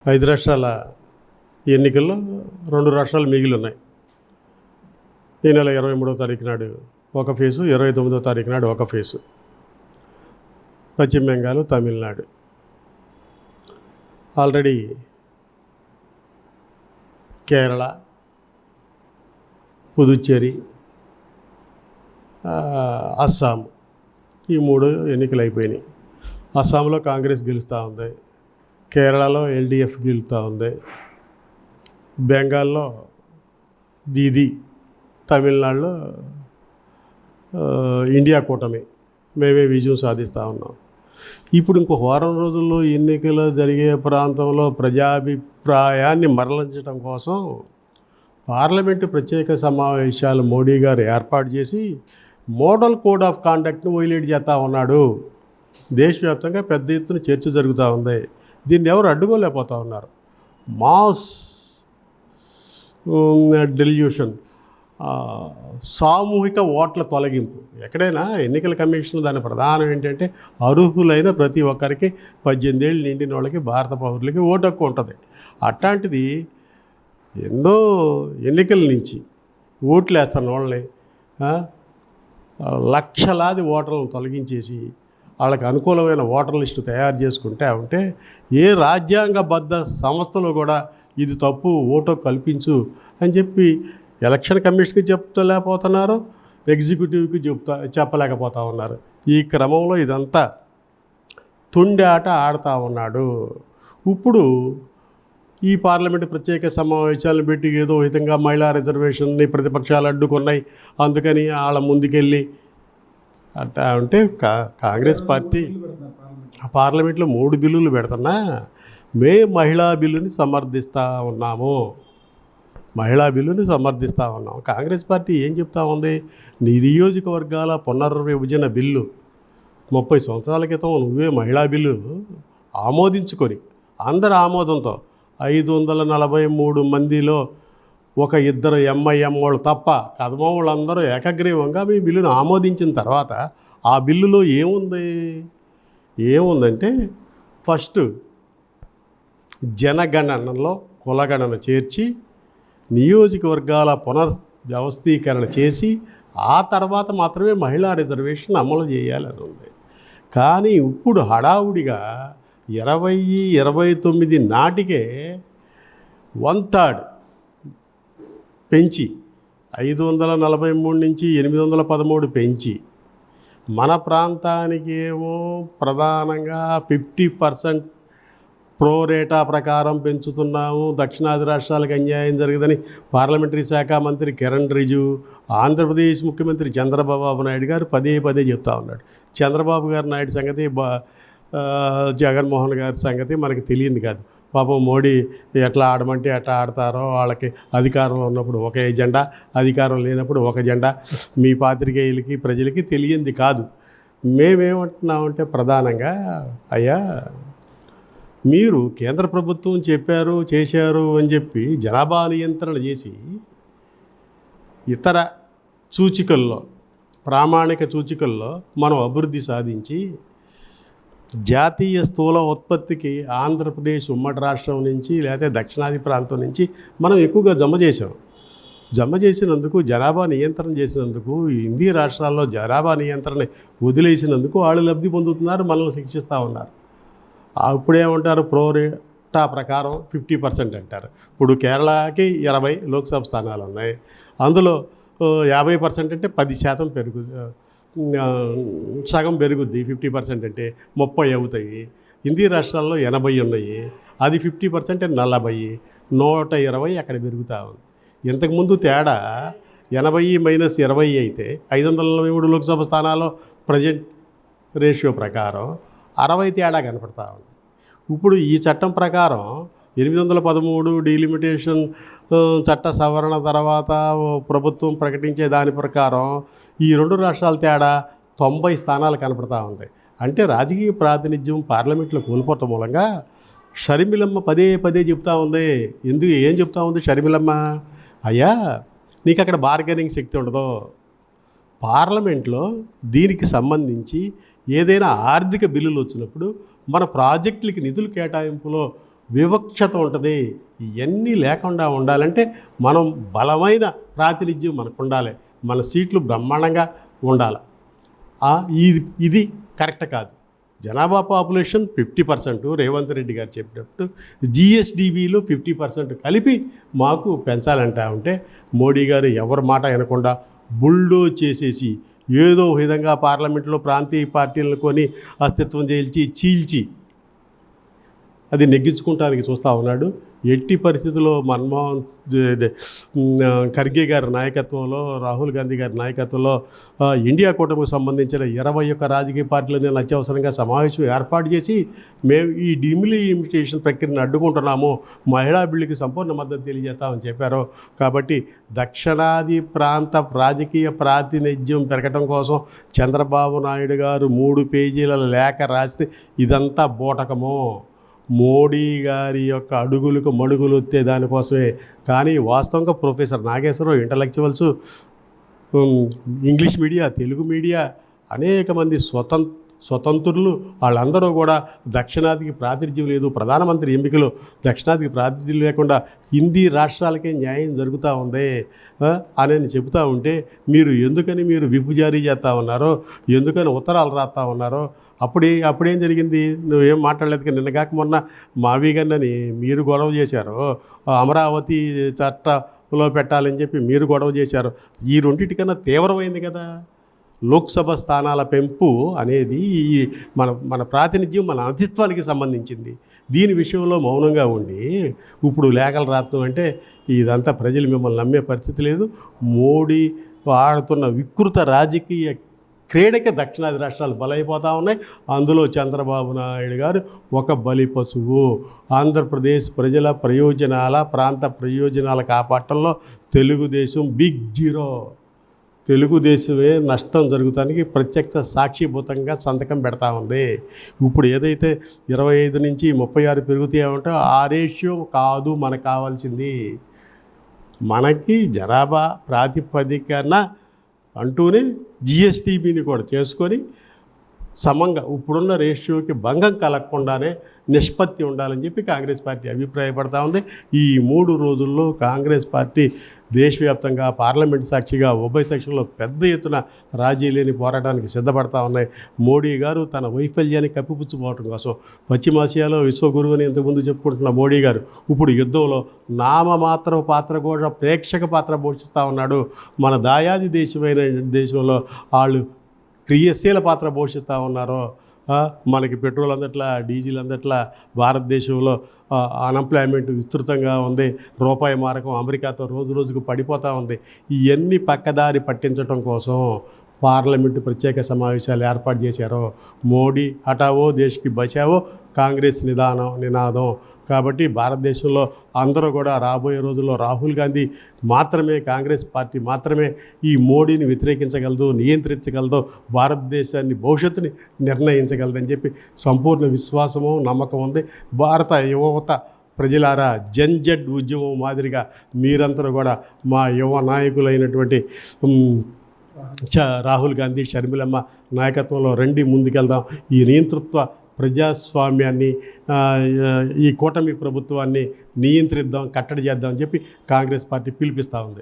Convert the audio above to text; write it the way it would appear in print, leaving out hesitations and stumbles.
5 రాష్ట్రాల ఎన్నికల్లో 2 రాష్ట్రాలు మిగిలి ఉన్నాయి. ఈ నెల 23వ తారీఖు నాడు ఒక ఫేసు, 29వ తారీఖు నాడు ఒక ఫేసు. పశ్చిమ బెంగాల్, తమిళనాడు. ఆల్రెడీ కేరళ, పుదుచ్చేరి, అస్సాం ఈ 3 ఎన్నికలు అయిపోయినాయి. అస్సాంలో కాంగ్రెస్ గెలుస్తూ ఉంది, కేరళలో ఎల్డిఎఫ్ గెలుస్తూ ఉంది, బెంగాల్లో దీదీ, తమిళనాడులో ఇండియా కూటమి మేమే విజయం సాధిస్తూ ఉన్నాం. ఇప్పుడు ఇంకొక వారం రోజుల్లో ఎన్నికలు జరిగే ప్రాంతంలో ప్రజాభిప్రాయాన్ని మరలించడం కోసం పార్లమెంటు ప్రత్యేక సమావేశాలు మోడీ గారు ఏర్పాటు చేసి మోడల్ కోడ్ ఆఫ్ కాండక్ట్ను వైలేట్ చేస్తూ ఉన్నాడు. దేశవ్యాప్తంగా పెద్ద ఎత్తున చర్చ జరుగుతూ ఉంది. దీన్ని ఎవరు అడ్డుకోలేకపోతూ ఉన్నారు. మాస్ డెల్యూషన్, సామూహిక ఓట్ల తొలగింపు. ఎక్కడైనా ఎన్నికల కమిషన్ దాని ప్రధానం ఏంటంటే అర్హులైన ప్రతి ఒక్కరికి 18 ఏళ్ళు నిండిన వాళ్ళకి, భారత పౌరులకి ఓటు హక్కు ఉంటుంది. అట్లాంటిది ఎన్నో ఎన్నికల నుంచి ఓట్లు వేస్తున్న వాళ్ళని లక్షలాది ఓటర్లను తొలగించేసి వాళ్ళకి అనుకూలమైన ఓటర్ లిస్టు తయారు చేసుకుంటే ఉంటే ఏ రాజ్యాంగబద్ధ సంస్థలు కూడా ఇది తప్పు, ఓటు కల్పించు అని చెప్పి ఎలక్షన్ కమిషన్కి చెప్పలేకపోతున్నారు, ఎగ్జిక్యూటివ్కి చెప్పలేకపోతూ ఉన్నారు. ఈ క్రమంలో ఇదంతా తుండి ఆట ఆడుతూ ఉన్నాడు. ఇప్పుడు ఈ పార్లమెంటు ప్రత్యేక సమావేశాలను పెట్టి ఏదో విధంగా మహిళా రిజర్వేషన్ని ప్రతిపక్షాలు అడ్డుకున్నాయి, అందుకని వాళ్ళ ముందుకెళ్ళి అట్లా ఉంటే కాంగ్రెస్ పార్టీ పార్లమెంట్లో 3 బిల్లులు పెడుతున్నా మేము మహిళా బిల్లుని సమర్థిస్తూ ఉన్నాము. కాంగ్రెస్ పార్టీ ఏం చెప్తా ఉంది? నియోజకవర్గాల పునర్విభజన బిల్లు 30 సంవత్సరాల క్రితం నువ్వే మహిళా బిల్లు ఆమోదించుకొని అందరి ఆమోదంతో 543 మందిలో ఒక 2 ఎంఐఎం వాళ్ళు తప్ప కదమ వాళ్ళందరూ ఏకగ్రీవంగా మీ బిల్లును ఆమోదించిన తర్వాత ఆ బిల్లులో ఏముందంటే ఫస్ట్ జనగణనలో కులగణన చేర్చి నియోజకవర్గాల పునర్వ్యవస్థీకరణ చేసి ఆ తర్వాత మాత్రమే మహిళా రిజర్వేషన్ అమలు చేయాలని ఉంది. కానీ ఇప్పుడు హడావుడిగా 2029 నాటికే 1/3 పెంచి 543 నుంచి 813 పెంచి మన ప్రాంతానికి ఏమో ప్రధానంగా 50% ప్రోరేటా ప్రకారం పెంచుతున్నాము, దక్షిణాది రాష్ట్రాలకు అన్యాయం జరగదని పార్లమెంటరీ శాఖ మంత్రి కిరణ్ రిజిజు, ఆంధ్రప్రదేశ్ ముఖ్యమంత్రి చంద్రబాబు నాయుడు గారు పదే చెప్తా ఉన్నాడు. చంద్రబాబు గారు నాయుడు సంగతి, జగన్మోహన్ గారి సంగతి మనకి తెలియదు కాదు. పాపం మోడీ ఎట్లా ఆడమంటే ఎట్లా ఆడతారో, వాళ్ళకి అధికారంలో ఉన్నప్పుడు ఒక ఎజెండా, అధికారం లేనప్పుడు ఒక ఎజెండా, మీ పాత్రికేయులకి ప్రజలకి తెలియంది కాదు. మేమేమంటున్నామంటే ప్రధానంగా అయ్యా మీరు కేంద్ర ప్రభుత్వం చెప్పారు చేశారు అని చెప్పి జనాభా నియంత్రణ చేసి ఇతర సూచికల్లో, ప్రామాణిక సూచికల్లో మనం అభివృద్ధి సాధించి జాతీయ స్థూల ఉత్పత్తికి ఆంధ్రప్రదేశ్ ఉమ్మడి రాష్ట్రం నుంచి లేకపోతే దక్షిణాది ప్రాంతం నుంచి మనం ఎక్కువగా జమ చేసినందుకు, జనాభా నియంత్రణ చేసినందుకు, హిందీ రాష్ట్రాల్లో జనాభా నియంత్రణ వదిలేసినందుకు వాళ్ళు లబ్ధి పొందుతున్నారు, మనల్ని శిక్షిస్తూ ఉన్నారు. ఇప్పుడేమంటారు? ప్రోరేటా ప్రకారం 50% అంటారు. ఇప్పుడు కేరళకి 20 లోక్సభ స్థానాలు ఉన్నాయి, అందులో 50% అంటే 10% సగం పెరుగుద్ది. 50% అంటే 30 అవుతాయి. హిందీ రాష్ట్రాల్లో 80 ఉన్నాయి, అది 50% 40, 120 అక్కడ పెరుగుతూ ఉంది. ఇంతకుముందు తేడా 80 - 20 అయితే 543 లోక్సభ స్థానాల్లో ప్రజెంట్ రేషియో ప్రకారం 60 తేడా కనపడతా ఉంది. ఇప్పుడు ఈ చట్టం ప్రకారం 813 డీలిమిటేషన్ చట్ట సవరణ తర్వాత ప్రభుత్వం ప్రకటించే దాని ప్రకారం ఈ 2 రాష్ట్రాల తేడా 90 స్థానాలు కనపడతా ఉంది. అంటే రాజకీయ ప్రాతినిధ్యం పార్లమెంట్లో కోల్పోవటం మూలంగా షర్మిలమ్మ పదే చెప్తా ఉంది. ఏం చెప్తా ఉంది షర్మిలమ్మ? అయ్యా నీకు అక్కడ బార్గెనింగ్ శక్తి ఉండదు, పార్లమెంట్లో దీనికి సంబంధించి ఏదైనా ఆర్థిక బిల్లులు వచ్చినప్పుడు మన ప్రాజెక్టులకి నిధుల కేటాయింపులో వివక్షత ఉంటుంది. ఇవన్నీ లేకుండా ఉండాలంటే మనం బలమైన ప్రాతినిధ్యం మనకు ఉండాలి, మన సీట్లు బ్రహ్మాండంగా ఉండాలి. ఇది కరెక్ట్ కాదు. జనాభా పాపులేషన్ 50%, రేవంత్ రెడ్డి గారు చెప్పినట్టు జిఎస్డిబిలో 50% కలిపి మాకు పెంచాలంటా ఉంటే మోడీ గారు ఎవరి మాట వినకుండా బుల్డోజ్ చేసేసి ఏదో విధంగా పార్లమెంట్లో ప్రాంతీయ పార్టీలను కొని అస్తిత్వం చీల్చి అది నెగ్గించుకుంటానికి చూస్తూ ఉన్నాడు. ఎట్టి పరిస్థితుల్లో మన్మోహన్ ఖర్గే గారి నాయకత్వంలో, రాహుల్ గాంధీ గారి నాయకత్వంలో ఇండియా కూటమికి సంబంధించిన 21 రాజకీయ పార్టీలను అత్యవసరంగా సమావేశం ఏర్పాటు చేసి మేము ఈ డిలిమిటేషన్ ప్రక్రియను అడ్డుకుంటున్నాము, మహిళా బిల్లుకి సంపూర్ణ మద్దతు తెలియజేస్తామని చెప్పారు. కాబట్టి దక్షిణాది ప్రాంత రాజకీయ ప్రాతినిధ్యం పెరగటం కోసం చంద్రబాబు నాయుడు గారు 3 పేజీల లేఖ రాస్తే ఇదంతా బూటకము. మోడీ గారి యొక్క అడుగులకు మడుగులు వచ్చే దానికోసమే. కానీ వాస్తవంగా professor Nageswara Rao, intellectuals, English media, Telugu media, అనేక మంది స్వతంత్రులు వాళ్ళందరూ కూడా దక్షిణాదికి ప్రాతినిధ్యం లేదు, ప్రధానమంత్రి ఎంపికలో దక్షిణాదికి ప్రాతినిధ్యం లేకుండా హిందీ రాష్ట్రాలకే న్యాయం జరుగుతూ ఉంది అని చెబుతూ ఉంటే మీరు విప్పు జారీ చేస్తూ ఉన్నారో, ఎందుకని ఉత్తరాలు రాస్తూ ఉన్నారో, అప్పుడేం జరిగింది? నువ్వేం మాట్లాడలేదు. నిన్నగాక మొన్న మావి గన్నని మీరు గొడవ చేశారు, అమరావతి చట్టంలో పెట్టాలని చెప్పి మీరు గొడవ చేశారు. ఈ రెండింటికన్నా తీవ్రమైంది కదా లోక్సభ స్థానాల పెంపు అనేది. మన ప్రాతినిధ్యం, మన అస్తిత్వానికి సంబంధించింది. దీని విషయంలో మౌనంగా ఉండి ఇప్పుడు లేఖలు రాస్తాం అంటే ఇదంతా ప్రజలు మిమ్మల్ని నమ్మే పరిస్థితి లేదు. మోడీ ఆడుతున్న వికృత రాజకీయ క్రీడకి దక్షిణాది రాష్ట్రాలు బలైపోతూ ఉన్నాయి. అందులో చంద్రబాబు నాయుడు గారు ఒక బలి పశువు. ఆంధ్రప్రదేశ్ ప్రజల ప్రయోజనాల, ప్రాంత ప్రయోజనాల కాపాడటంలో తెలుగుదేశం బిగ్ జీరో. తెలుగుదేశమే నష్టం జరుగుతానికి ప్రత్యక్ష సాక్షిభూతంగా సంతకం పెడతా ఉంది. ఇప్పుడు ఏదైతే 25 నుంచి 36 పెరుగుతాయంటే ఆ రేషియో కాదు మనకు కావాల్సింది. మనకి జనాభా ప్రాతిపదికన అంటూనే జిఎస్టిబిని కూడా చేసుకొని సమంగా ఇప్పుడున్న రేషియోకి భంగం కలగకుండానే నిష్పత్తి ఉండాలని చెప్పి కాంగ్రెస్ పార్టీ అభిప్రాయపడతా ఉంది. ఈ 3 రోజుల్లో కాంగ్రెస్ పార్టీ దేశవ్యాప్తంగా పార్లమెంట్ సాక్షిగా ఉభయ సెక్షన్లో పెద్ద ఎత్తున రాజీ లేని పోరాటానికి సిద్ధపడతా ఉన్నాయి. మోడీ గారు తన వైఫల్యాన్ని కప్పిపుచ్చుకోవడం కోసం పశ్చిమాసియాలో విశ్వగురువు అని ఇంతకుముందు చెప్పుకుంటున్న మోడీ గారు ఇప్పుడు యుద్ధంలో నామమాత్ర పాత్ర కూడా ప్రేక్షక పాత్ర పోషిస్తూ ఉన్నాడు. మన దాయాది దేశమైన దేశంలో వాళ్ళు క్రియాశీల పాత్ర పోషిస్తూ ఉన్నారో. మనకి పెట్రోల్ అందట్లా, డీజిల్ అందట్లా, భారతదేశంలో అన్ఎంప్లాయ్మెంట్ విస్తృతంగా ఉంది, రూపాయి మారకం అమెరికాతో రోజు రోజుకు పడిపోతూ ఉంది. ఇవన్నీ పక్కదారి పట్టించడం కోసం పార్లమెంటు ప్రత్యేక సమావేశాలు ఏర్పాటు చేశారో. మోడీ హటావో దేశ్కి బచావో కాంగ్రెస్ నినాదం. కాబట్టి భారతదేశంలో అందరూ కూడా రాబోయే రోజుల్లో రాహుల్ గాంధీ మాత్రమే, కాంగ్రెస్ పార్టీ మాత్రమే ఈ మోడీని వ్యతిరేకించగలదు, నియంత్రించగలదు, భారతదేశాన్ని భవిష్యత్తుని నిర్ణయించగలదని చెప్పి సంపూర్ణ విశ్వాసము, నమ్మకం ఉంది. భారత యువత ప్రజలారా, జన్జడ్ ఉద్యమం మాదిరిగా మీరందరూ కూడా మా యువ నాయకులైనటువంటి రాహుల్ గాంధీ, షర్మిలమ్మ నాయకత్వంలో రండి, ముందుకెళ్దాం. ఈ నియంతృత్వ ప్రజాస్వామ్యాన్ని, ఈ కూటమి ప్రభుత్వాన్ని నియంత్రిద్దాం, కట్టడి చేద్దాం అని చెప్పి కాంగ్రెస్ పార్టీ పిలిపిస్తూ ఉంది.